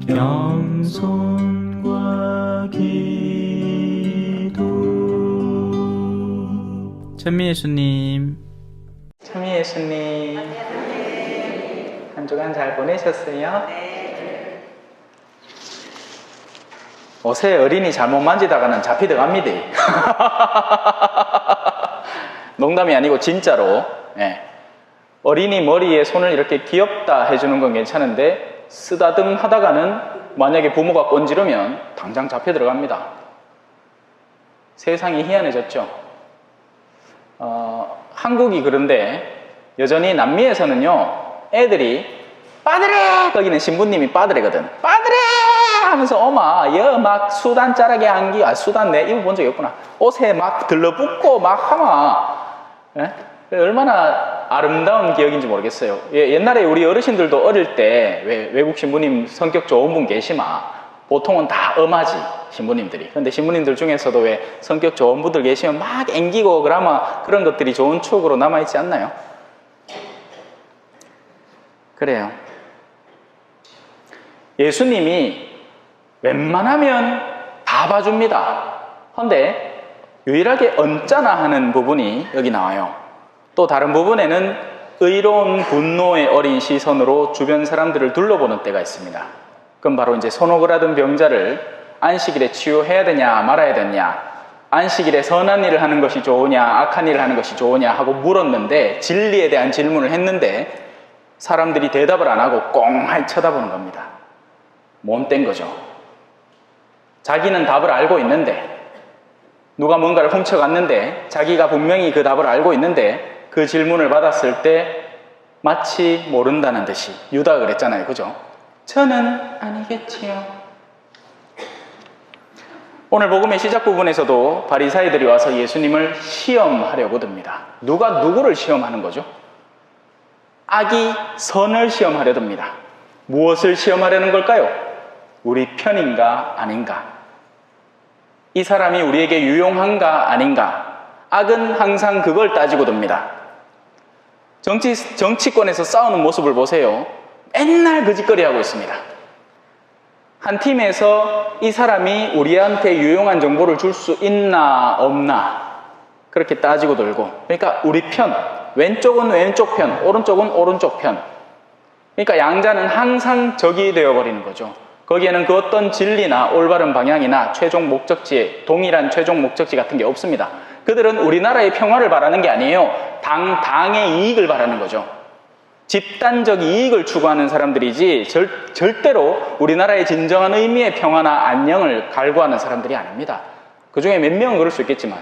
겸손과 기도. 천미 예수님. 천미 예수님. 한 주간 잘 보내셨어요? 네. 옷에 어린이 잘못 만지다가는 잡히 들어갑니다. 농담이 아니고 진짜로. 네. 어린이 머리에 손을 이렇게 귀엽다 해주는 건 괜찮은데 쓰다듬 하다가는 만약에 부모가 꼰지르면 당장 잡혀 들어갑니다. 세상이 희한해졌죠. 한국이 그런데 여전히 남미에서는요, 애들이 빠드레! 거기는 신부님이 빠드레거든. 빠드레! 하면서 막 수단 자락에 안기, 수단 내 입어본 적이 없구나. 옷에 막 들러붙고 막 하마. 예? 얼마나 아름다운 기억인지 모르겠어요. 옛날에 우리 어르신들도 어릴 때 외국 신부님 성격 좋은 분 계시마. 보통은 다 엄하지, 신부님들이. 근데 신부님들 중에서도 왜 성격 좋은 분들 계시면 막 앵기고 그러면 그런 것들이 좋은 추억으로 남아있지 않나요? 그래요. 예수님이 웬만하면 다 봐줍니다. 그런데 유일하게 언짢아 하는 부분이 여기 나와요. 또 다른 부분에는 의로운 분노의 어린 시선으로 주변 사람들을 둘러보는 때가 있습니다. 그럼 바로 이제 손오그라든 병자를 안식일에 치유해야 되냐 말아야 되냐, 안식일에 선한 일을 하는 것이 좋으냐 악한 일을 하는 것이 좋으냐 하고 물었는데, 진리에 대한 질문을 했는데 사람들이 대답을 안 하고 꽁하니 쳐다보는 겁니다. 못된 거죠. 자기는 답을 알고 있는데, 누가 뭔가를 훔쳐갔는데 자기가 분명히 그 답을 알고 있는데 그 질문을 받았을 때 마치 모른다는 듯이, 유다가 그랬잖아요. 그죠? 저는 아니겠지요. 오늘 복음의 시작 부분에서도 바리사이들이 와서 예수님을 시험하려고 듭니다. 누가 누구를 시험하는 거죠? 악이 선을 시험하려 듭니다. 무엇을 시험하려는 걸까요? 우리 편인가 아닌가? 이 사람이 우리에게 유용한가 아닌가? 악은 항상 그걸 따지고 듭니다. 정치권에서 싸우는 모습을 보세요. 맨날 그 짓거리 하고 있습니다. 한 팀에서 이 사람이 우리한테 유용한 정보를 줄 수 있나 없나 그렇게 따지고 돌고, 그러니까 우리 편, 왼쪽은 왼쪽 편, 오른쪽은 오른쪽 편. 그러니까 양자는 항상 적이 되어버리는 거죠. 거기에는 그 어떤 진리나 올바른 방향이나 최종 목적지, 동일한 최종 목적지 같은 게 없습니다. 그들은 우리나라의 평화를 바라는 게 아니에요. 당의 이익을 바라는 거죠. 집단적 이익을 추구하는 사람들이지 절대로 우리나라의 진정한 의미의 평화나 안녕을 갈구하는 사람들이 아닙니다. 그 중에 몇 명은 그럴 수 있겠지만.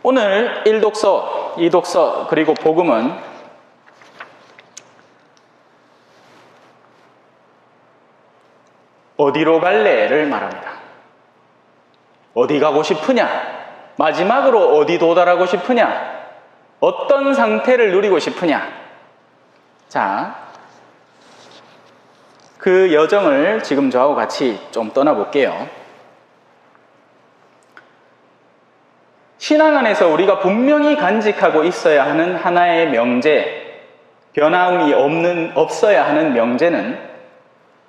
오늘 1독서, 2독서, 그리고 복음은 어디로 갈래를 말합니다. 어디 가고 싶으냐? 마지막으로 어디 도달하고 싶으냐? 어떤 상태를 누리고 싶으냐? 자, 그 여정을 지금 저하고 같이 좀 떠나볼게요. 신앙 안에서 우리가 분명히 간직하고 있어야 하는 하나의 명제, 변함이 없어야 하는 명제는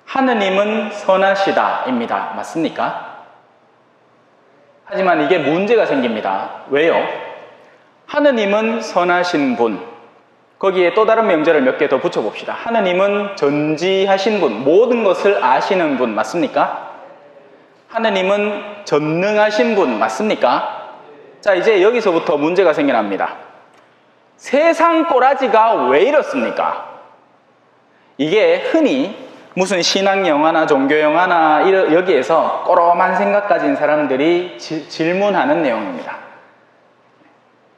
하느님은 선하시다입니다. 맞습니까? 하지만 이게 문제가 생깁니다. 왜요? 하느님은 선하신 분, 거기에 또 다른 명제를 몇 개 더 붙여봅시다. 하느님은 전지하신 분, 모든 것을 아시는 분, 맞습니까? 하느님은 전능하신 분, 맞습니까? 자, 이제 여기서부터 문제가 생겨납니다. 세상 꼬라지가 왜 이렇습니까? 이게 흔히 무슨 신앙 영화나 종교 영화나 여기에서 꼬롬한 생각 가진 사람들이 질문하는 내용입니다.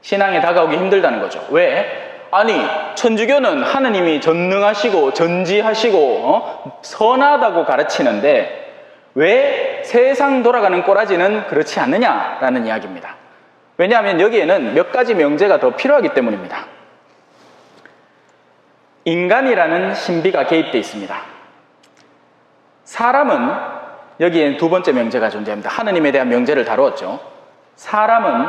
신앙에 다가오기 힘들다는 거죠. 왜? 아니, 천주교는 하느님이 전능하시고 전지하시고 선하다고 가르치는데 왜 세상 돌아가는 꼬라지는 그렇지 않느냐라는 이야기입니다. 왜냐하면 여기에는 몇 가지 명제가 더 필요하기 때문입니다. 인간이라는 신비가 개입되어 있습니다. 사람은, 여기엔 두 번째 명제가 존재합니다. 하느님에 대한 명제를 다루었죠. 사람은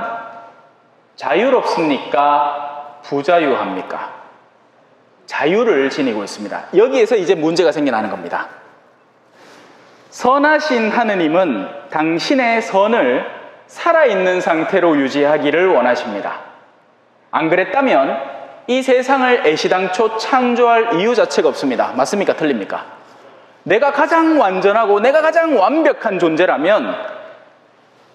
자유롭습니까? 부자유합니까? 자유를 지니고 있습니다. 여기에서 이제 문제가 생겨나는 겁니다. 선하신 하느님은 당신의 선을 살아있는 상태로 유지하기를 원하십니다. 안 그랬다면 이 세상을 애시당초 창조할 이유 자체가 없습니다. 맞습니까? 틀립니까? 내가 가장 완전하고 내가 가장 완벽한 존재라면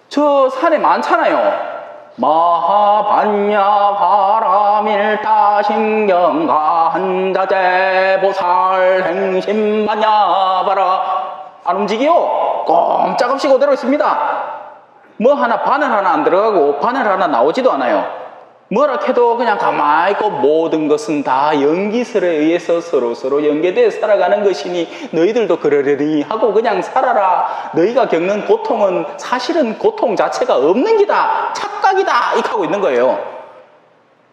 저 산에 많잖아요. 마하반야 바라밀타 신경가 한자재 보살 행심반야 바라. 안 움직여. 꼼짝없이 그대로 있습니다. 뭐 하나 바늘 하나 안 들어가고 바늘 하나 나오지도 않아요. 뭐라 해도 그냥 가만히 있고 모든 것은 다 연기설에 의해서 서로서로 연계되어 살아가는 것이니 너희들도 그러려니 하고 그냥 살아라. 너희가 겪는 고통은 사실은 고통 자체가 없는 기다. 착각이다. 이렇게 하고 있는 거예요.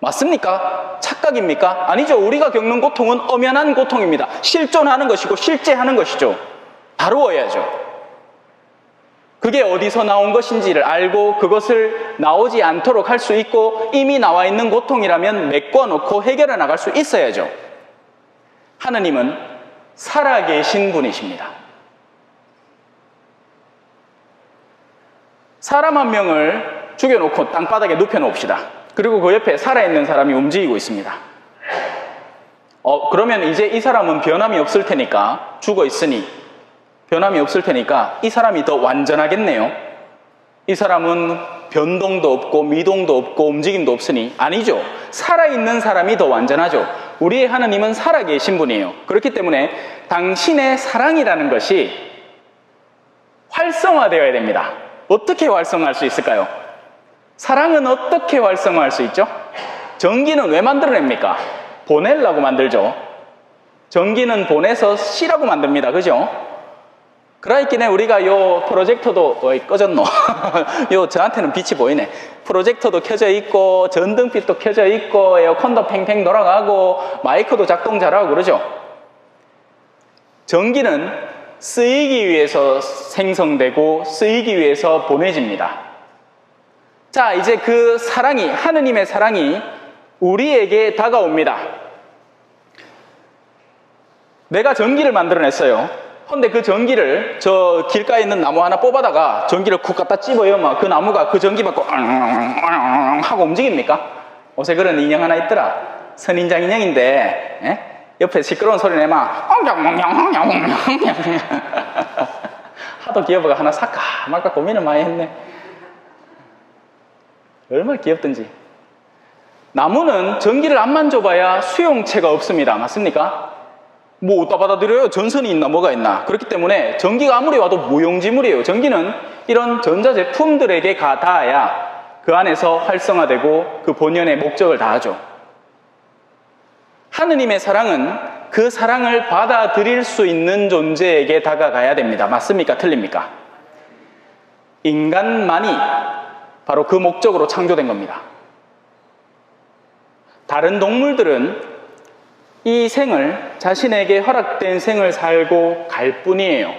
맞습니까? 착각입니까? 아니죠. 우리가 겪는 고통은 엄연한 고통입니다. 실존하는 것이고 실제하는 것이죠. 다루어야죠. 그게 어디서 나온 것인지를 알고 그것을 나오지 않도록 할 수 있고 이미 나와 있는 고통이라면 메꿔놓고 해결해 나갈 수 있어야죠. 하느님은 살아계신 분이십니다. 사람 한 명을 죽여놓고 땅바닥에 눕혀놓읍시다. 그리고 그 옆에 살아있는 사람이 움직이고 있습니다. 그러면 이제 이 사람은 변함이 없을 테니까 죽어있으니 변함이 없을 테니까 이 사람이 더 완전하겠네요. 이 사람은 변동도 없고 미동도 없고 움직임도 없으니 아니죠. 살아있는 사람이 더 완전하죠. 우리의 하느님은 살아계신 분이에요. 그렇기 때문에 당신의 사랑이라는 것이 활성화되어야 됩니다. 어떻게 활성화할 수 있을까요? 사랑은 어떻게 활성화할 수 있죠? 전기는 왜 만들어냅니까? 보내려고 만들죠. 전기는 보내서 C라고 만듭니다. 그죠? 그러있기에 우리가 요 프로젝터도 꺼졌노? 요 저한테는 빛이 보이네. 프로젝터도 켜져 있고 전등빛도 켜져 있고 에어컨도 팽팽 돌아가고 마이크도 작동 잘하고 그러죠. 전기는 쓰이기 위해서 생성되고 쓰이기 위해서 보내집니다. 자, 이제 그 사랑이, 하느님의 사랑이 우리에게 다가옵니다. 내가 전기를 만들어냈어요. 근데 그 전기를 저 길가에 있는 나무 하나 뽑아다가 전기를 쿡 갖다 찝어요. 막 그 나무가 그 전기 받고 하고 움직입니까? 옷에 그런 인형 하나 있더라. 선인장 인형인데 옆에 시끄러운 소리 내면 하도 귀여워가 하나 살까 말까 고민을 많이 했네. 얼마나 귀엽던지. 나무는 전기를 안 만져봐야 수용체가 없습니다. 맞습니까? 뭐 어디다 받아들여요? 전선이 있나 뭐가 있나. 그렇기 때문에 전기가 아무리 와도 무용지물이에요. 전기는 이런 전자제품들에게 닿아야 그 안에서 활성화되고 그 본연의 목적을 다하죠. 하느님의 사랑은 그 사랑을 받아들일 수 있는 존재에게 다가가야 됩니다. 맞습니까? 틀립니까? 인간만이 바로 그 목적으로 창조된 겁니다. 다른 동물들은 이 생을, 자신에게 허락된 생을 살고 갈 뿐이에요.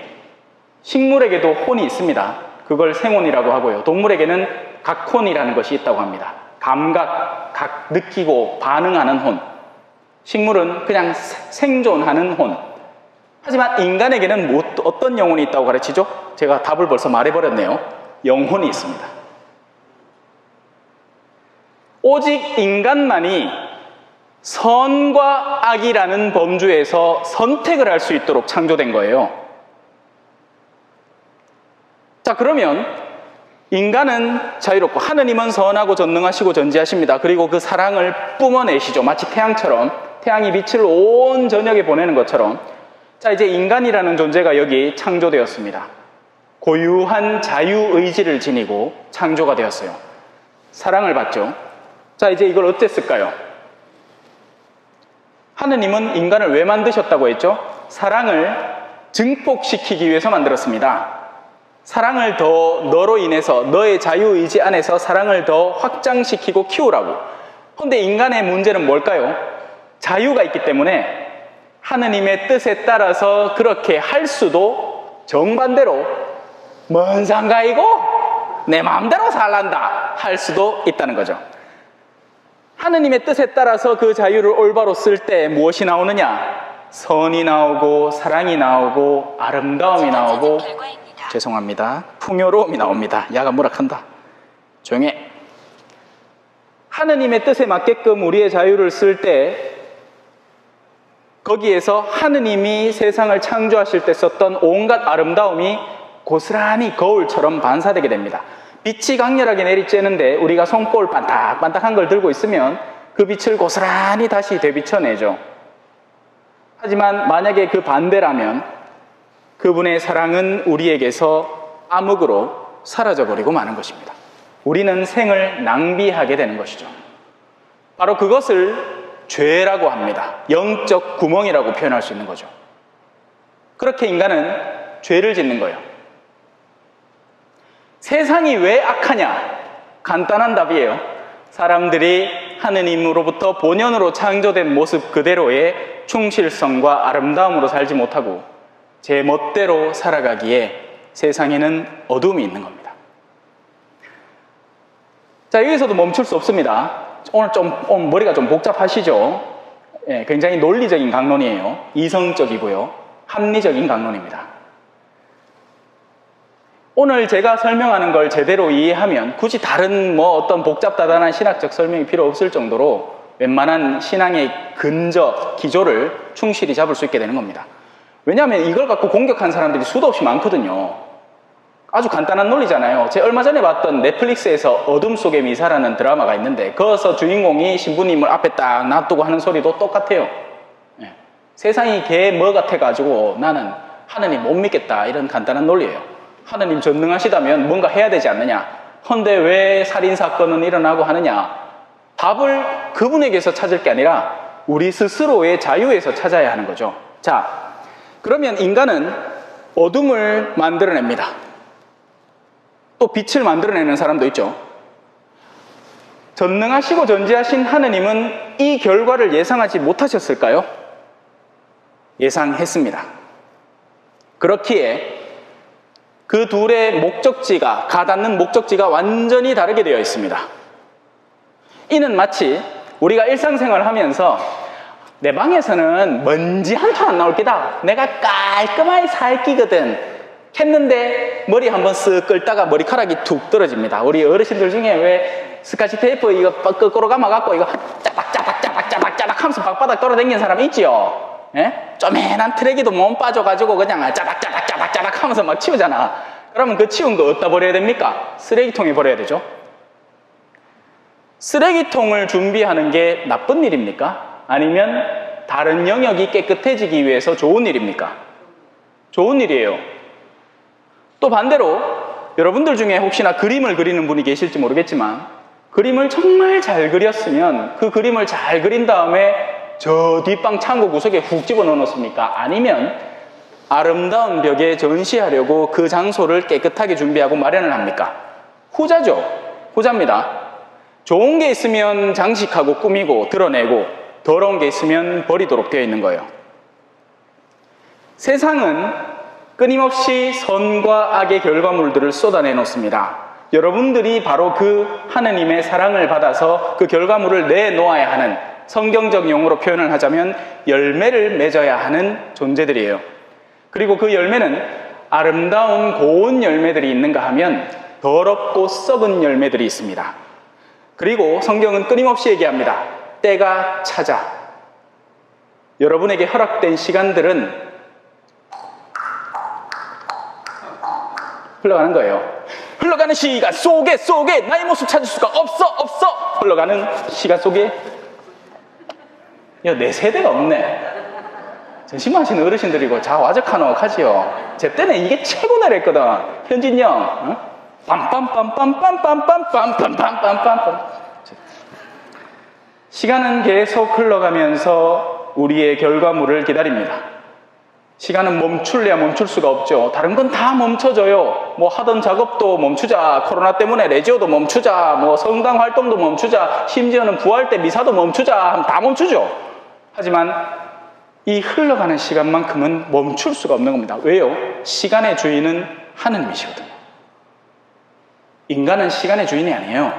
식물에게도 혼이 있습니다. 그걸 생혼이라고 하고요. 동물에게는 각혼이라는 것이 있다고 합니다. 감각, 느끼고 반응하는 혼. 식물은 그냥 생존하는 혼. 하지만 인간에게는 어떤 영혼이 있다고 가르치죠? 제가 답을 벌써 말해버렸네요. 영혼이 있습니다. 오직 인간만이 선과 악이라는 범주에서 선택을 할 수 있도록 창조된 거예요. 자, 그러면 인간은 자유롭고 하느님은 선하고 전능하시고 전지하십니다. 그리고 그 사랑을 뿜어내시죠. 마치 태양처럼, 태양이 빛을 온 저녁에 보내는 것처럼. 자, 이제 인간이라는 존재가 여기 창조되었습니다. 고유한 자유의지를 지니고 창조가 되었어요. 사랑을 받죠. 자, 이제 이걸 어땠을까요? 하느님은 인간을 왜 만드셨다고 했죠? 사랑을 증폭시키기 위해서 만들었습니다. 사랑을 더 너로 인해서 너의 자유의지 안에서 사랑을 더 확장시키고 키우라고. 그런데 인간의 문제는 뭘까요? 자유가 있기 때문에 하느님의 뜻에 따라서 그렇게 할 수도 정반대로 뭔 상가이고 내 마음대로 살란다 할 수도 있다는 거죠. 하느님의 뜻에 따라서 그 자유를 올바로 쓸 때 무엇이 나오느냐? 선이 나오고 사랑이 나오고 아름다움이 나오고 죄송합니다. 풍요로움이 나옵니다. 야가 뭐라 한다. 조용해. 하느님의 뜻에 맞게끔 우리의 자유를 쓸 때 거기에서 하느님이 세상을 창조하실 때 썼던 온갖 아름다움이 고스란히 거울처럼 반사되게 됩니다. 빛이 강렬하게 내리쬐는데 우리가 손거울 반딱반딱한 걸 들고 있으면 그 빛을 고스란히 다시 되비춰내죠. 하지만 만약에 그 반대라면 그분의 사랑은 우리에게서 암흑으로 사라져버리고 마는 것입니다. 우리는 생을 낭비하게 되는 것이죠. 바로 그것을 죄라고 합니다. 영적 구멍이라고 표현할 수 있는 거죠. 그렇게 인간은 죄를 짓는 거예요. 세상이 왜 악하냐? 간단한 답이에요. 사람들이 하느님으로부터 본연으로 창조된 모습 그대로의 충실성과 아름다움으로 살지 못하고 제 멋대로 살아가기에 세상에는 어둠이 있는 겁니다. 자, 여기서도 멈출 수 없습니다. 오늘 머리가 좀 복잡하시죠? 예, 굉장히 논리적인 강론이에요. 이성적이고요. 합리적인 강론입니다. 오늘 제가 설명하는 걸 제대로 이해하면 굳이 다른 어떤 복잡다단한 신학적 설명이 필요 없을 정도로 웬만한 신앙의 근저, 기조를 충실히 잡을 수 있게 되는 겁니다. 왜냐하면 이걸 갖고 공격한 사람들이 수도 없이 많거든요. 아주 간단한 논리잖아요. 제가 얼마 전에 봤던 넷플릭스에서 어둠 속의 미사라는 드라마가 있는데 거기서 주인공이 신부님을 앞에 딱 놔두고 하는 소리도 똑같아요. 예. 세상이 개 뭐 같아가지고 나는 하느님 못 믿겠다, 이런 간단한 논리예요. 하느님 전능하시다면 뭔가 해야 되지 않느냐? 헌데 왜 살인사건은 일어나고 하느냐? 답을 그분에게서 찾을 게 아니라 우리 스스로의 자유에서 찾아야 하는 거죠. 자, 그러면 인간은 어둠을 만들어냅니다. 또 빛을 만들어내는 사람도 있죠. 전능하시고 전지하신 하느님은 이 결과를 예상하지 못하셨을까요? 예상했습니다. 그렇기에 그 둘의 목적지가, 가닿는 목적지가 완전히 다르게 되어 있습니다. 이는 마치 우리가 일상생활을 하면서 내 방에서는 먼지 한 톨 안 나올 게다, 내가 깔끔하게 살기거든 했는데 머리 한번 쓱 끌다가 머리카락이 툭 떨어집니다. 우리 어르신들 중에 왜 스카치 테이프 이거 거꾸로 감아갖고 이거 짜박짜박 하면서 방바닥 돌아다니는 사람 있지요? 예? 쪼매난 트레기도 몸 빠져가지고 그냥 짜박짜박 하면서 막 치우잖아. 그러면 그 치운 거 어디다 버려야 됩니까? 쓰레기통에 버려야 되죠. 쓰레기통을 준비하는 게 나쁜 일입니까? 아니면 다른 영역이 깨끗해지기 위해서 좋은 일입니까? 좋은 일이에요. 또 반대로 여러분들 중에 혹시나 그림을 그리는 분이 계실지 모르겠지만 그림을 정말 잘 그렸으면 그 그림을 잘 그린 다음에 저 뒷방 창고 구석에 훅 집어넣어 놓습니까? 아니면 아름다운 벽에 전시하려고 그 장소를 깨끗하게 준비하고 마련을 합니까? 후자죠. 후자입니다. 좋은 게 있으면 장식하고 꾸미고 드러내고 더러운 게 있으면 버리도록 되어 있는 거예요. 세상은 끊임없이 선과 악의 결과물들을 쏟아내 놓습니다. 여러분들이 바로 그 하느님의 사랑을 받아서 그 결과물을 내놓아야 하는, 성경적 용어로 표현을 하자면 열매를 맺어야 하는 존재들이에요. 그리고 그 열매는 아름다운 고운 열매들이 있는가 하면 더럽고 썩은 열매들이 있습니다. 그리고 성경은 끊임없이 얘기합니다. 때가 찾아. 여러분에게 허락된 시간들은 흘러가는 거예요. 흘러가는 시간 속에 나의 모습 찾을 수가 없어. 흘러가는 시간 속에 내 세대가 없네. 전심하시는 어르신들이고 자화적하노 하지요. 제 때는 이게 최고 나랬거든. 현진이 형 빰빰빰빰빰빰빰빰빰빰빰빰빰. 시간은 계속 흘러가면서 우리의 결과물을 기다립니다. 시간은 멈출래야 멈출 수가 없죠. 다른 건 다 멈춰져요. 하던 작업도 멈추자, 코로나 때문에 레지오도 멈추자, 성당 활동도 멈추자, 심지어는 부활 때 미사도 멈추자 하면 다 멈추죠. 하지만 이 흘러가는 시간만큼은 멈출 수가 없는 겁니다. 왜요? 시간의 주인은 하느님이시거든요. 인간은 시간의 주인이 아니에요.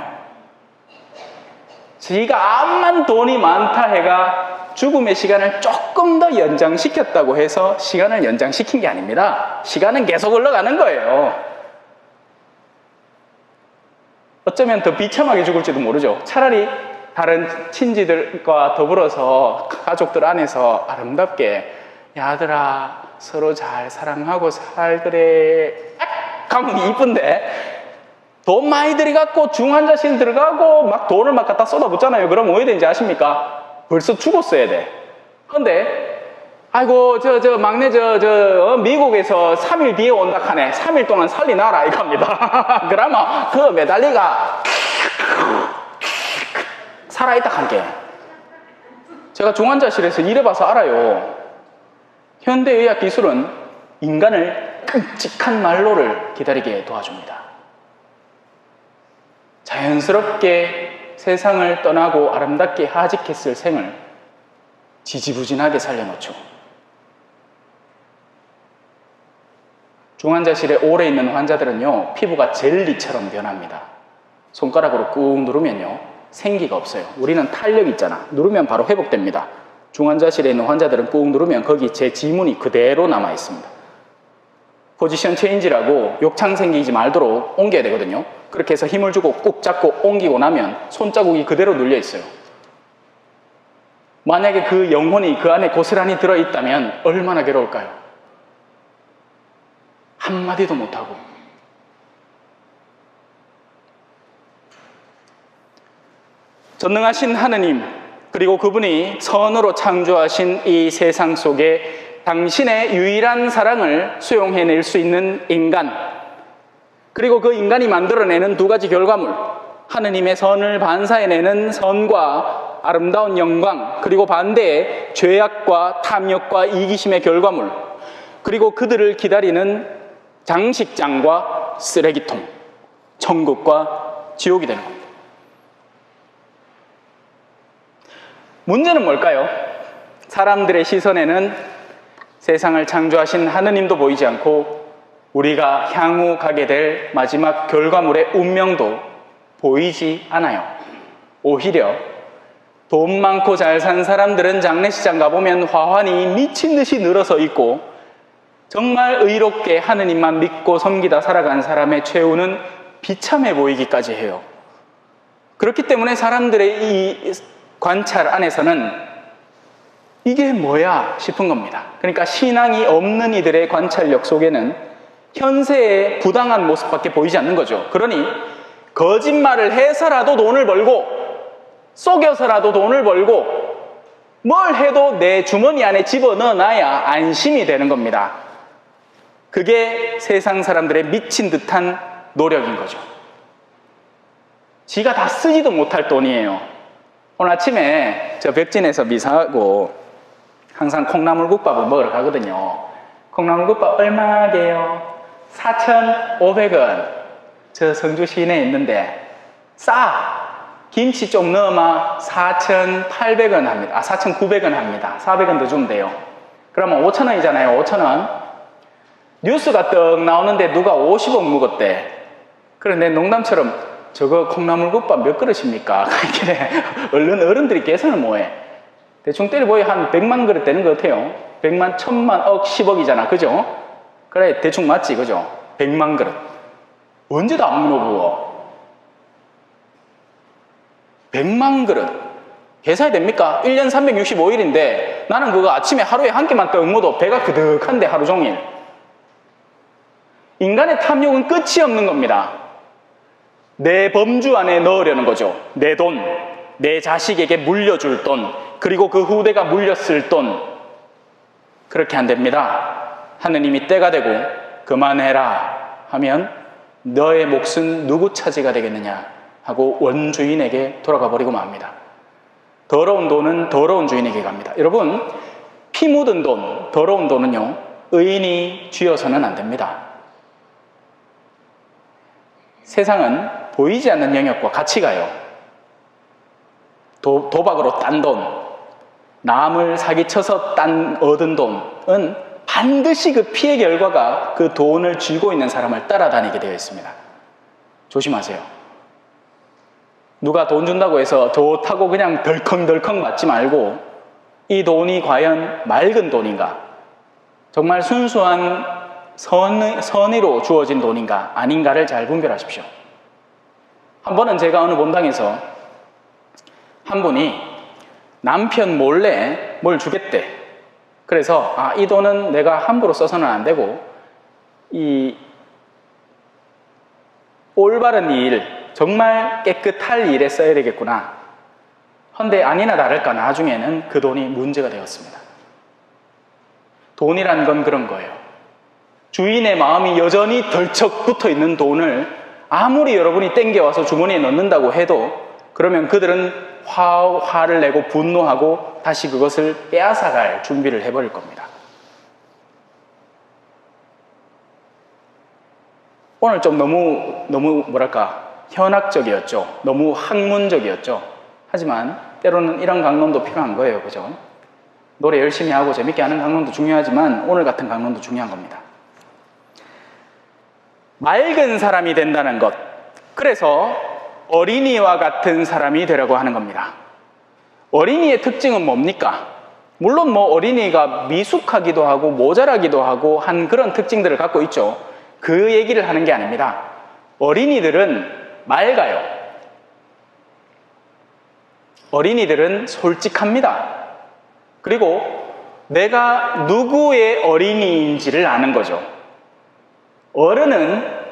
지가 암만 돈이 많다 해가 죽음의 시간을 조금 더 연장시켰다고 해서 시간을 연장시킨 게 아닙니다. 시간은 계속 흘러가는 거예요. 어쩌면 더 비참하게 죽을지도 모르죠. 차라리 다른 친지들과 더불어서 가족들 안에서 아름답게 야, 아들아 서로 잘 사랑하고 살그래 가면 이쁜데 돈 많이 들여갖고 중환자실 들어가고 막 돈을 막 갖다 쏟아붓잖아요. 그럼 어떻게 되는지 아십니까? 벌써 죽었어야 돼. 근데 아이고 저 막내 미국에서 3일 뒤에 온다 하네. 3일 동안 살리나라 이겁니다. 그러면 그 매달리가 살아있다 한게 제가 중환자실에서 일해봐서 알아요. 현대의학 기술은 인간을 끔찍한 말로를 기다리게 도와줍니다. 자연스럽게 세상을 떠나고 아름답게 하직했을 생을 지지부진하게 살려놓죠. 중환자실에 오래 있는 환자들은요, 피부가 젤리처럼 변합니다. 손가락으로 꾹 누르면요, 생기가 없어요. 우리는 탄력 있잖아. 누르면 바로 회복됩니다. 중환자실에 있는 환자들은 꾹 누르면 거기 제 지문이 그대로 남아 있습니다. 포지션 체인지라고 욕창 생기지 말도록 옮겨야 되거든요. 그렇게 해서 힘을 주고 꾹 잡고 옮기고 나면 손자국이 그대로 눌려 있어요. 만약에 그 영혼이 그 안에 고스란히 들어있다면 얼마나 괴로울까요? 한마디도 못하고. 전능하신 하느님, 그리고 그분이 선으로 창조하신 이 세상 속에 당신의 유일한 사랑을 수용해낼 수 있는 인간, 그리고 그 인간이 만들어내는 두 가지 결과물, 하느님의 선을 반사해내는 선과 아름다운 영광, 그리고 반대에 죄악과 탐욕과 이기심의 결과물, 그리고 그들을 기다리는 장식장과 쓰레기통, 천국과 지옥이 되는 겁니다. 문제는 뭘까요? 사람들의 시선에는 세상을 창조하신 하느님도 보이지 않고 우리가 향후 가게 될 마지막 결과물의 운명도 보이지 않아요. 오히려 돈 많고 잘 산 사람들은 장례식장 가보면 화환이 미친 듯이 늘어서 있고 정말 의롭게 하느님만 믿고 섬기다 살아간 사람의 최후는 비참해 보이기까지 해요. 그렇기 때문에 사람들의 이 관찰 안에서는 이게 뭐야 싶은 겁니다. 그러니까 신앙이 없는 이들의 관찰력 속에는 현세의 부당한 모습밖에 보이지 않는 거죠. 그러니 거짓말을 해서라도 돈을 벌고 속여서라도 돈을 벌고 뭘 해도 내 주머니 안에 집어넣어놔야 안심이 되는 겁니다. 그게 세상 사람들의 미친 듯한 노력인 거죠. 지가 다 쓰지도 못할 돈이에요. 오늘 아침에 저 백진에서 미사하고 항상 콩나물국밥을 먹으러 가거든요. 콩나물국밥 얼마게요? 4,500원. 저 성주 시내에 있는데 싸. 김치 좀 넣으면 4,800원 합니다. 4,900원 합니다. 400원 더 주면 돼요. 그러면 5,000원이잖아요. 5,000원. 뉴스가 떡 나오는데 누가 50원 묵었대. 그런데 농담처럼 저거 콩나물국밥 몇 그릇입니까? 이렇게 얼른 어른들이 계산을 뭐해. 대충 때려보여 한 100만 그릇 되는 것 같아요. 100만, 1000만, 억, 10억이잖아. 그죠? 그래, 대충 맞지, 그죠? 100만 그릇. 언제 다 안 물어보고. 100만 그릇. 계산이 됩니까? 1년 365일인데 나는 그거 아침에 하루에 한 끼만 떡 먹어도 배가 그득한데 하루 종일. 인간의 탐욕은 끝이 없는 겁니다. 내 범주 안에 넣으려는 거죠. 내 돈, 내 자식에게 물려줄 돈, 그리고 그 후대가 물렸을 돈. 그렇게 안 됩니다. 하느님이 때가 되고 그만해라 하면 너의 몫은 누구 차지가 되겠느냐 하고 원주인에게 돌아가 버리고 맙니다. 더러운 돈은 더러운 주인에게 갑니다. 여러분, 피 묻은 돈, 더러운 돈은요, 의인이 쥐어서는 안 됩니다. 세상은 보이지 않는 영역과 같이 가요. 도박으로 딴 돈, 남을 사기쳐서 얻은 돈은 반드시 그 피해 결과가 그 돈을 쥐고 있는 사람을 따라다니게 되어 있습니다. 조심하세요. 누가 돈 준다고 해서 좋다고 그냥 덜컹덜컹 맞지 말고 이 돈이 과연 맑은 돈인가? 정말 순수한 선의로 주어진 돈인가? 아닌가를 잘 분별하십시오. 한 번은 제가 어느 본당에서 한 분이 남편 몰래 뭘 주겠대. 그래서 이 돈은 내가 함부로 써서는 안 되고 이 올바른 일, 정말 깨끗할 일에 써야 되겠구나. 헌데 아니나 다를까 나중에는 그 돈이 문제가 되었습니다. 돈이란 건 그런 거예요. 주인의 마음이 여전히 덜쩍 붙어 있는 돈을 아무리 여러분이 땡겨와서 주머니에 넣는다고 해도 그러면 그들은 화를 내고 분노하고 다시 그것을 빼앗아갈 준비를 해버릴 겁니다. 오늘 좀 너무 뭐랄까 현학적이었죠. 너무 학문적이었죠. 하지만 때로는 이런 강론도 필요한 거예요. 그죠? 노래 열심히 하고 재밌게 하는 강론도 중요하지만 오늘 같은 강론도 중요한 겁니다. 맑은 사람이 된다는 것. 그래서 어린이와 같은 사람이 되려고 하는 겁니다. 어린이의 특징은 뭡니까? 물론 뭐 어린이가 미숙하기도 하고 모자라기도 하고 한 그런 특징들을 갖고 있죠. 그 얘기를 하는 게 아닙니다. 어린이들은 맑아요. 어린이들은 솔직합니다. 그리고 내가 누구의 어린이인지를 아는 거죠. 어른은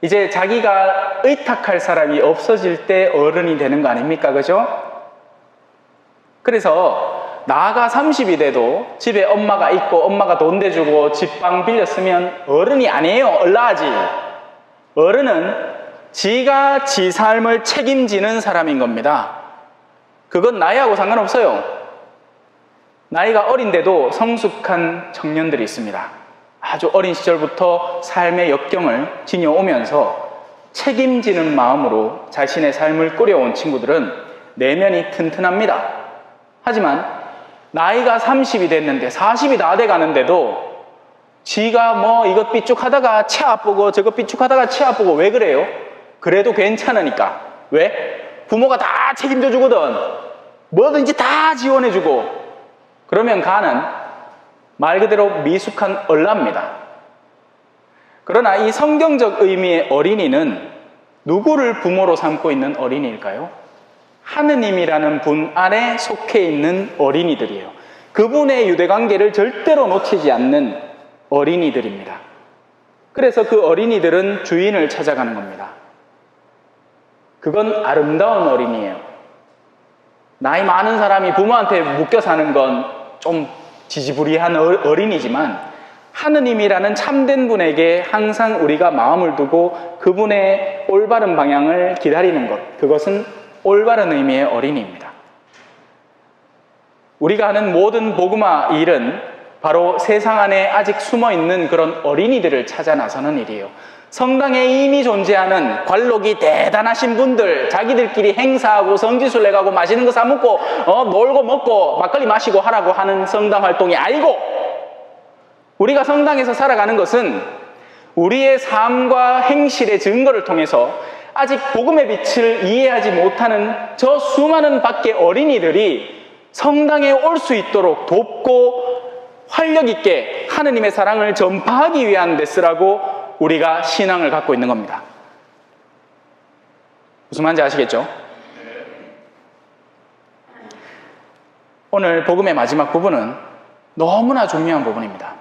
이제 자기가 의탁할 사람이 없어질 때 어른이 되는 거 아닙니까? 그죠? 그래서 나가 30이 돼도 집에 엄마가 있고 엄마가 돈 대주고 집방 빌렸으면 어른이 아니에요. 얼라하지. 어른은 지가 지 삶을 책임지는 사람인 겁니다. 그건 나이하고 상관없어요. 나이가 어린데도 성숙한 청년들이 있습니다. 아주 어린 시절부터 삶의 역경을 지녀오면서 책임지는 마음으로 자신의 삶을 꾸려온 친구들은 내면이 튼튼합니다. 하지만 나이가 30이 됐는데 40이 다 돼가는데도 지가 뭐 이것 삐죽하다가 치 아프고 저것 삐죽하다가 치 아프고 왜 그래요? 그래도 괜찮으니까. 왜? 부모가 다 책임져 주거든. 뭐든지 다 지원해 주고. 그러면 가는 말 그대로 미숙한 얼라입니다. 그러나 이 성경적 의미의 어린이는 누구를 부모로 삼고 있는 어린이일까요? 하느님이라는 분 안에 속해 있는 어린이들이에요. 그분의 유대관계를 절대로 놓치지 않는 어린이들입니다. 그래서 그 어린이들은 주인을 찾아가는 겁니다. 그건 아름다운 어린이에요. 나이 많은 사람이 부모한테 묶여 사는 건 좀 지지부리한 어린이지만 하느님이라는 참된 분에게 항상 우리가 마음을 두고 그분의 올바른 방향을 기다리는 것, 그것은 올바른 의미의 어린이입니다. 우리가 하는 모든 복음화 일은 바로 세상 안에 아직 숨어있는 그런 어린이들을 찾아 나서는 일이에요. 성당에 이미 존재하는 관록이 대단하신 분들, 자기들끼리 행사하고 성지순례 가고 맛있는 거 사먹고 놀고 먹고 막걸리 마시고 하라고 하는 성당 활동이 아니고, 우리가 성당에서 살아가는 것은 우리의 삶과 행실의 증거를 통해서 아직 복음의 빛을 이해하지 못하는 저 수많은 밖의 어린이들이 성당에 올 수 있도록 돕고 활력 있게 하느님의 사랑을 전파하기 위한 데스라고 우리가 신앙을 갖고 있는 겁니다. 무슨 말인지 아시겠죠? 오늘 복음의 마지막 부분은 너무나 중요한 부분입니다.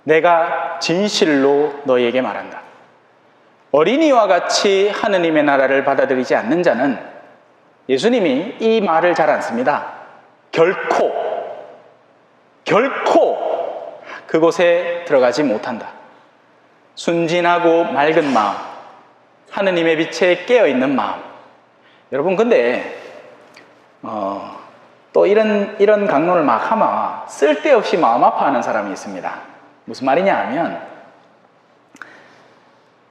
내가 진실로 너희에게 말한다. 어린이와 같이 하느님의 나라를 받아들이지 않는 자는, 예수님이 이 말을 잘 안 씁니다. 결코 그곳에 들어가지 못한다. 순진하고 맑은 마음, 하느님의 빛에 깨어있는 마음. 여러분, 근데 또 이런 강론을 막 하면 쓸데없이 마음 아파하는 사람이 있습니다. 무슨 말이냐 하면,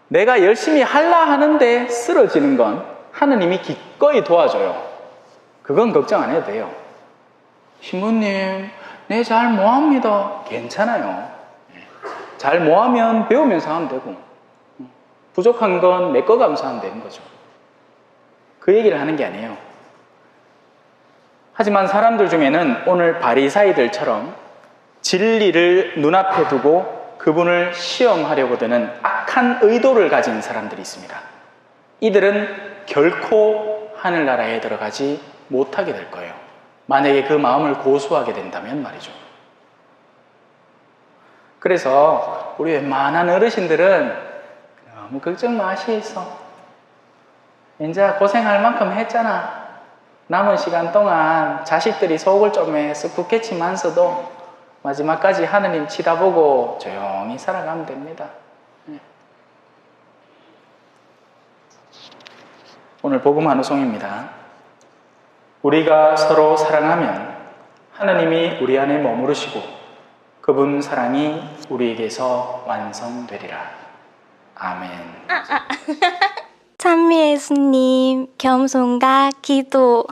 내가 열심히 하려 하는데 쓰러지는 건 하느님이 기꺼이 도와줘요. 그건 걱정 안 해도 돼요. 신부님, 네, 잘 모합니다. 괜찮아요. 잘 모하면 배우면서 하면 되고, 부족한 건 내 거 감사하면 되는 거죠. 그 얘기를 하는 게 아니에요. 하지만 사람들 중에는 오늘 바리사이들처럼 진리를 눈앞에 두고 그분을 시험하려고 드는 악한 의도를 가진 사람들이 있습니다. 이들은 결코 하늘나라에 들어가지 못하게 될 거예요. 만약에 그 마음을 고수하게 된다면 말이죠. 그래서 우리 웬만한 어르신들은 너무 걱정 마시소. 이제 고생할 만큼 했잖아. 남은 시간 동안 자식들이 속을 좀 쓱둑했지만서도 마지막까지 하느님 치다보고 조용히 살아가면 됩니다. 오늘 복음 한 후송입니다. 우리가 서로 사랑하면 하느님이 우리 안에 머무르시고 그분 사랑이 우리에게서 완성되리라. 아멘. 찬미 예수님, 겸손과 기도.